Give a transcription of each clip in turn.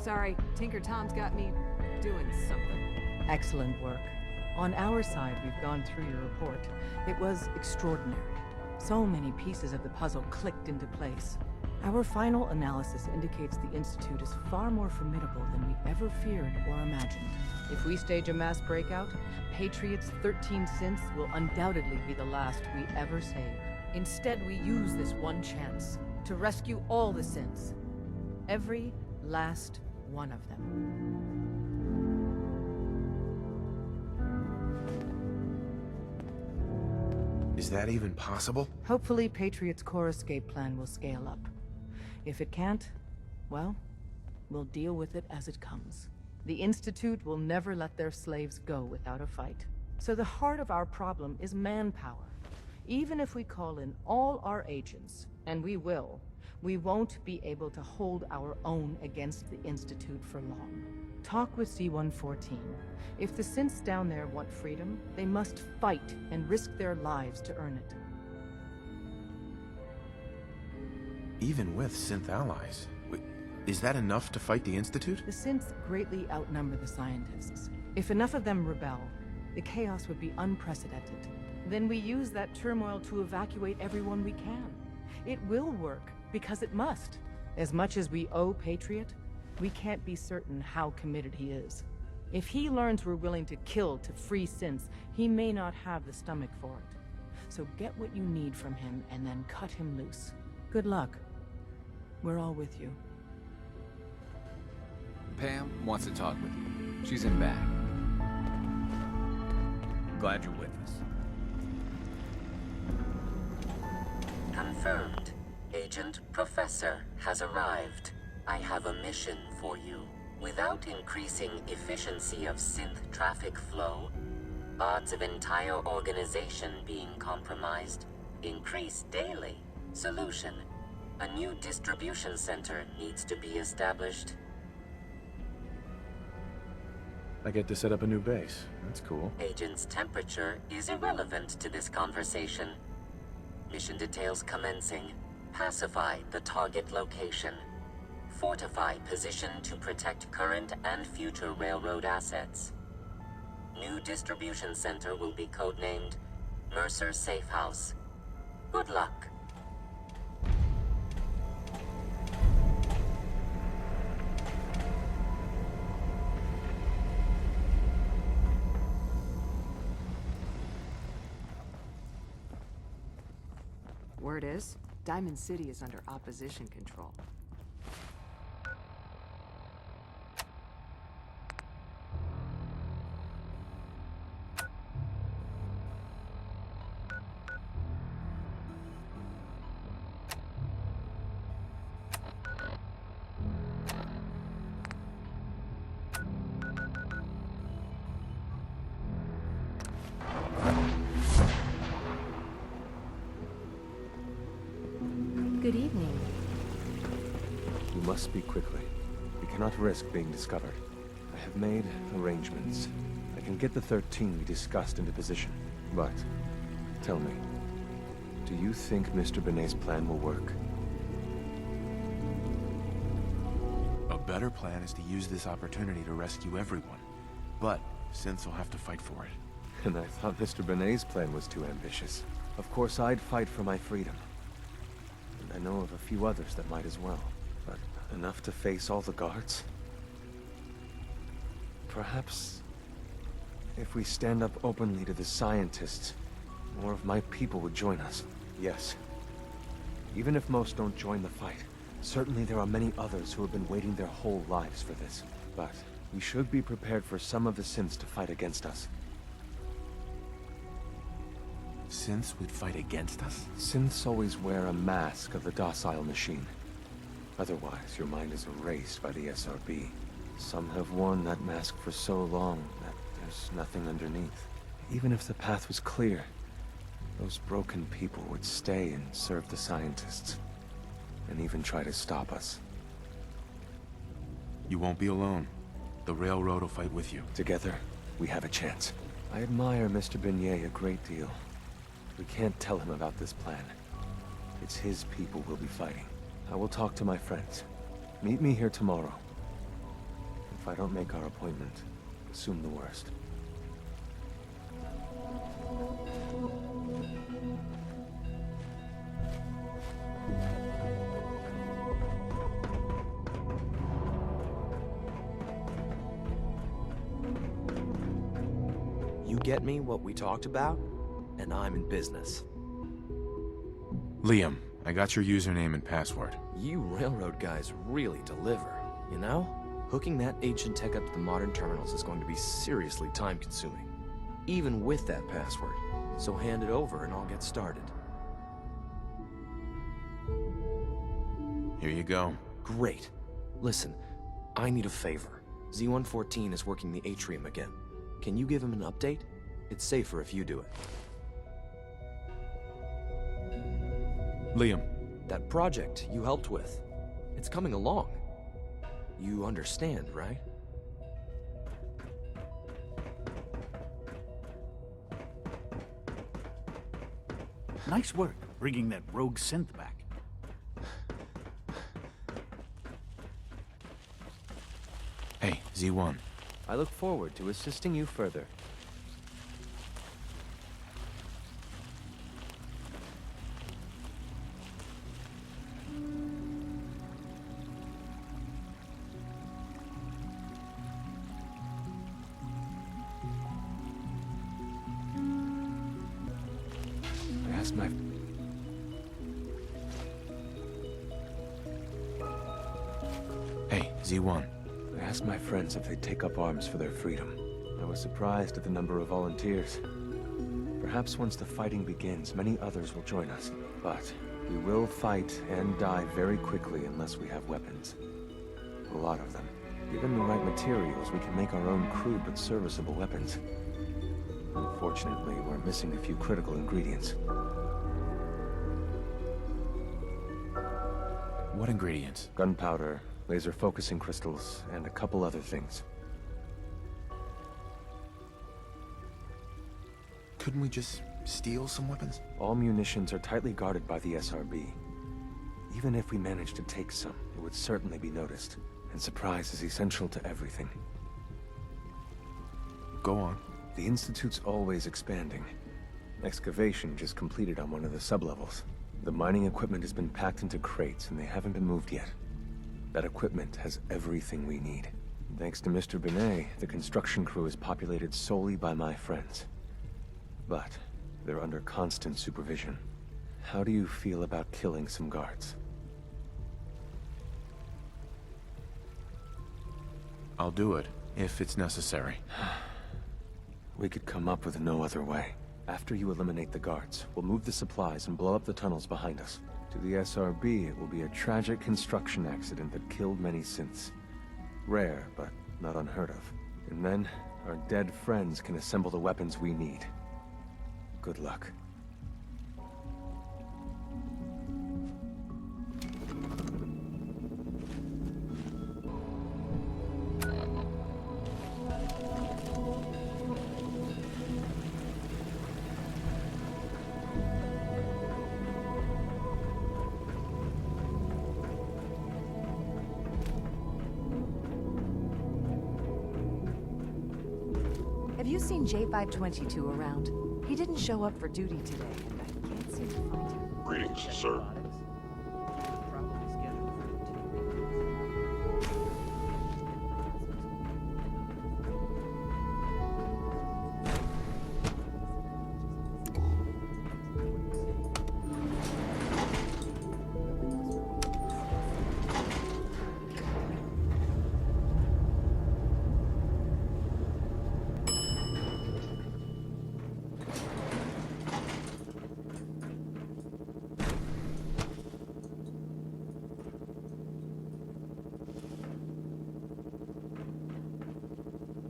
Sorry, Tinker Tom's got me doing something. Excellent work. On our side, we've gone through your report. It was extraordinary. So many pieces of the puzzle clicked into place. Our final analysis indicates the Institute is far more formidable than we ever feared or imagined. If we stage a mass breakout, Patriot's 13 synths will undoubtedly be the last we ever save. Instead, we use this one chance to rescue all the synths. Every last one of them. Is that even possible? Hopefully, Patriot's core escape plan will scale up. If it can't, well, we'll deal with it as it comes. The Institute will never let their slaves go without a fight. So the heart of our problem is manpower. Even if we call in all our agents, and we will, we won't be able to hold our own against the Institute for long. Talk with C-114. If the synths down there want freedom, they must fight and risk their lives to earn it. Even with synth allies, is that enough to fight the Institute? The synths greatly outnumber the scientists. If enough of them rebel, the chaos would be unprecedented. Then we use that turmoil to evacuate everyone we can. It will work, because it must. As much as we owe Patriot, we can't be certain how committed he is. If he learns we're willing to kill to free synths, he may not have the stomach for it. So get what you need from him and then cut him loose. Good luck. We're all with you. Pam wants to talk with you. She's in back. Glad you're with us. Confirmed. Agent Professor has arrived. I have a mission for you. Without increasing efficiency of synth traffic flow, odds of entire organization being compromised increase daily. Solution: a new distribution center needs to be established. I get to set up a new base. That's cool. Agent's temperature is irrelevant to this conversation. Mission details commencing. Pacify the target location. Fortify position to protect current and future railroad assets. New distribution center will be codenamed Mercer Safe House. Good luck. Word is, Diamond City is under opposition control. Good evening. You must speak quickly. We cannot risk being discovered. I have made arrangements. I can get the 13 we discussed into position. But, tell me, do you think Mr. Binet's plan will work? A better plan is to use this opportunity to rescue everyone. But synths will have to fight for it. And I thought Mr. Binet's plan was too ambitious. Of course, I'd fight for my freedom. I know of a few others that might as well, but enough to face all the guards? Perhaps if we stand up openly to the scientists, more of my people would join us. Yes. Even if most don't join the fight, certainly there are many others who have been waiting their whole lives for this. But we should be prepared for some of the synths to fight against us. Synths would fight against us? Synths always wear a mask of the docile machine. Otherwise, your mind is erased by the SRB. Some have worn that mask for so long that there's nothing underneath. Even if the path was clear, those broken people would stay and serve the scientists, and even try to stop us. You won't be alone. The railroad will fight with you. Together, we have a chance. I admire Mr. Binet a great deal. We can't tell him about this plan. It's his people we'll be fighting. I will talk to my friends. Meet me here tomorrow. If I don't make our appointment, assume the worst. You get me what we talked about, and I'm in business. Liam, I got your username and password. You railroad guys really deliver, you know? Hooking that ancient tech up to the modern terminals is going to be seriously time-consuming, even with that password. So hand it over and I'll get started. Here you go. Great. Listen, I need a favor. Z-114 is working the atrium again. Can you give him an update? It's safer if you do it. Liam. That project you helped with, it's coming along. You understand, right? Nice work, bringing that rogue synth back. Hey, Z1. I look forward to assisting you further. Ask my... Hey, Z1. I asked my friends if they'd take up arms for their freedom. I was surprised at the number of volunteers. Perhaps once the fighting begins, many others will join us. But we will fight and die very quickly unless we have weapons. A lot of them. Given the right materials, we can make our own crude but serviceable weapons. Unfortunately, we're missing a few critical ingredients. What ingredients? Gunpowder, laser focusing crystals, and a couple other things. Couldn't we just steal some weapons? All munitions are tightly guarded by the SRB. Even if we managed to take some, it would certainly be noticed. And surprise is essential to everything. Go on. The Institute's always expanding. Excavation just completed on one of the sublevels. The mining equipment has been packed into crates and they haven't been moved yet. That equipment has everything we need. Thanks to Mr. Binet, the construction crew is populated solely by my friends. But they're under constant supervision. How do you feel about killing some guards? I'll do it, if it's necessary. We could come up with no other way. After you eliminate the guards, we'll move the supplies and blow up the tunnels behind us. To the SRB, it will be a tragic construction accident that killed many synths. Rare, but not unheard of. And then, our dead friends can assemble the weapons we need. Good luck. Have you seen J522 around? He didn't show up for duty today, and I can't seem to find him. Greetings, sir.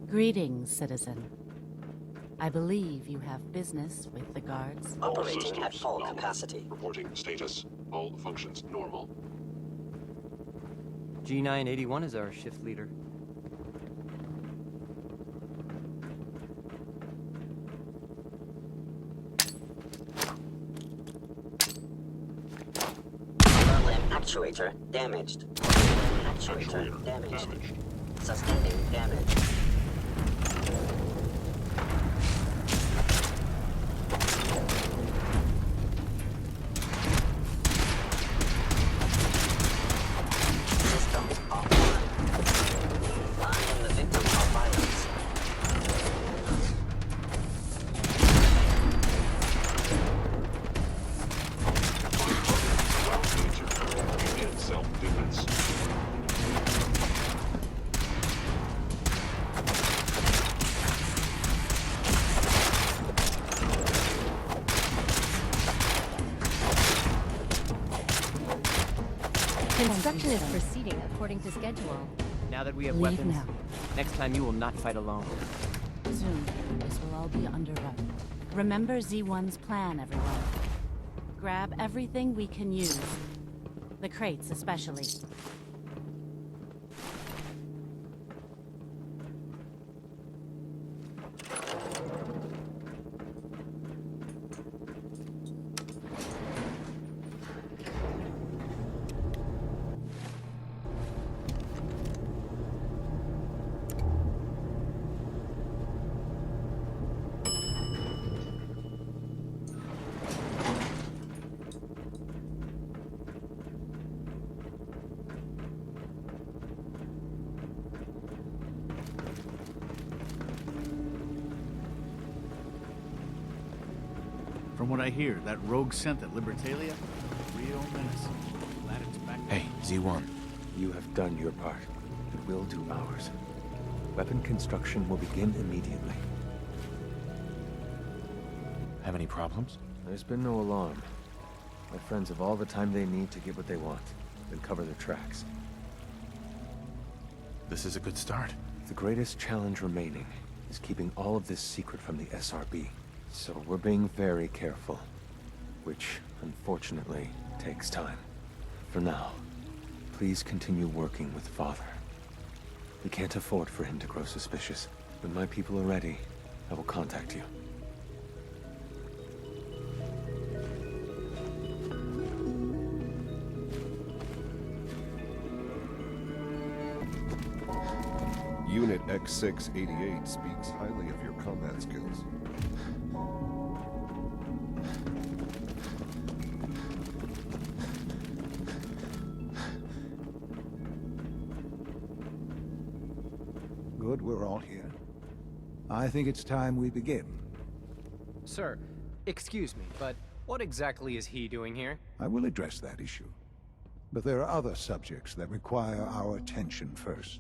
Greetings, citizen. I believe you have business with the guards. Operating at full capacity. Reporting status. All functions normal. G981 is our shift leader. Actuator damaged. Actuator damaged. Sustaining damage. Systems offline. I am the victim of violence. Begin self-defense. Construction is proceeding according to schedule. Now that we have Leave weapons, now. next time you will not fight alone. Soon, this will all be underway. Remember Z1's plan, everyone. Grab everything we can use. The crates, especially. From what I hear, that rogue scent at Libertalia, a real menace. Glad it's back. Hey, Z1. You have done your part, and we'll do ours. Weapon construction will begin immediately. Have any problems? There's been no alarm. My friends have all the time they need to get what they want, then cover their tracks. This is a good start. The greatest challenge remaining is keeping all of this secret from the SRB. So we're being very careful, which, unfortunately, takes time. For now, please continue working with Father. We can't afford for him to grow suspicious. When my people are ready, I will contact you. Unit X688 speaks highly of your combat skills. Good, we're all here. I think it's time we begin. Sir, excuse me, but what exactly is he doing here? I will address that issue. But there are other subjects that require our attention first.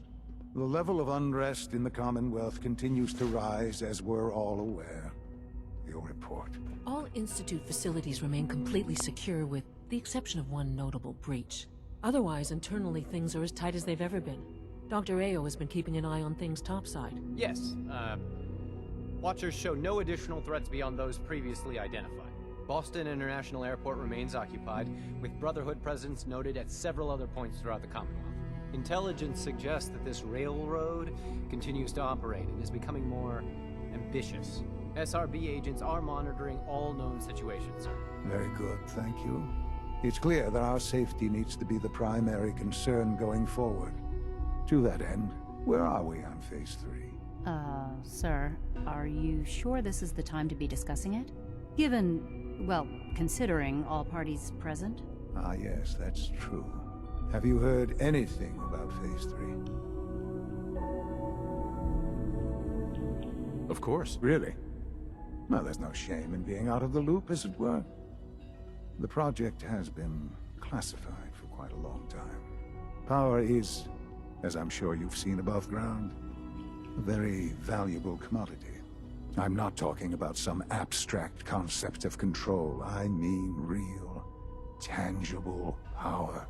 The level of unrest in the Commonwealth continues to rise, as we're all aware. Your report. All Institute facilities remain completely secure with the exception of one notable breach. Otherwise, internally, things are as tight as they've ever been. Dr. Ayo has been keeping an eye on things topside. Yes, Watchers show no additional threats beyond those previously identified. Boston International Airport remains occupied, with Brotherhood presence noted at several other points throughout the Commonwealth. Intelligence suggests that this railroad continues to operate and is becoming more ambitious. SRB agents are monitoring all known situations, sir. Very good, thank you. It's clear that our safety needs to be the primary concern going forward. To that end, where are we on Phase 3? Sir, are you sure this is the time to be discussing it? Given, well, considering all parties present? Ah, yes, that's true. Have you heard anything about Phase 3? Of course. Really? Well, there's no shame in being out of the loop, as it were. The project has been classified for quite a long time. Power is, as I'm sure you've seen above ground, a very valuable commodity. I'm not talking about some abstract concept of control. I mean real, tangible power.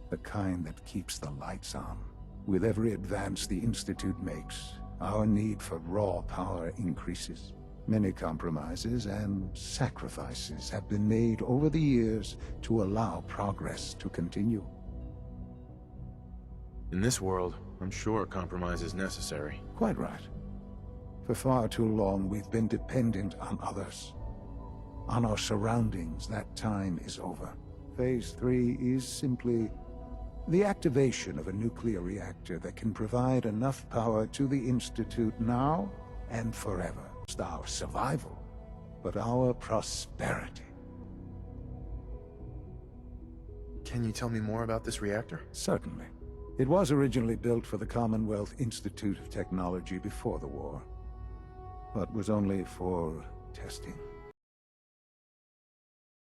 The kind that keeps the lights on. With every advance the Institute makes, our need for raw power increases. Many compromises and sacrifices have been made over the years to allow progress to continue. In this world, I'm sure compromise is necessary. Quite right. For far too long, we've been dependent on others. On our surroundings. That time is over. Phase 3 is simply The activation of a nuclear reactor that can provide enough power to the Institute now and forever. Not our survival, but our prosperity. Can you tell me more about this reactor? Certainly. It was originally built for the Commonwealth Institute of Technology before the war, but was only for testing.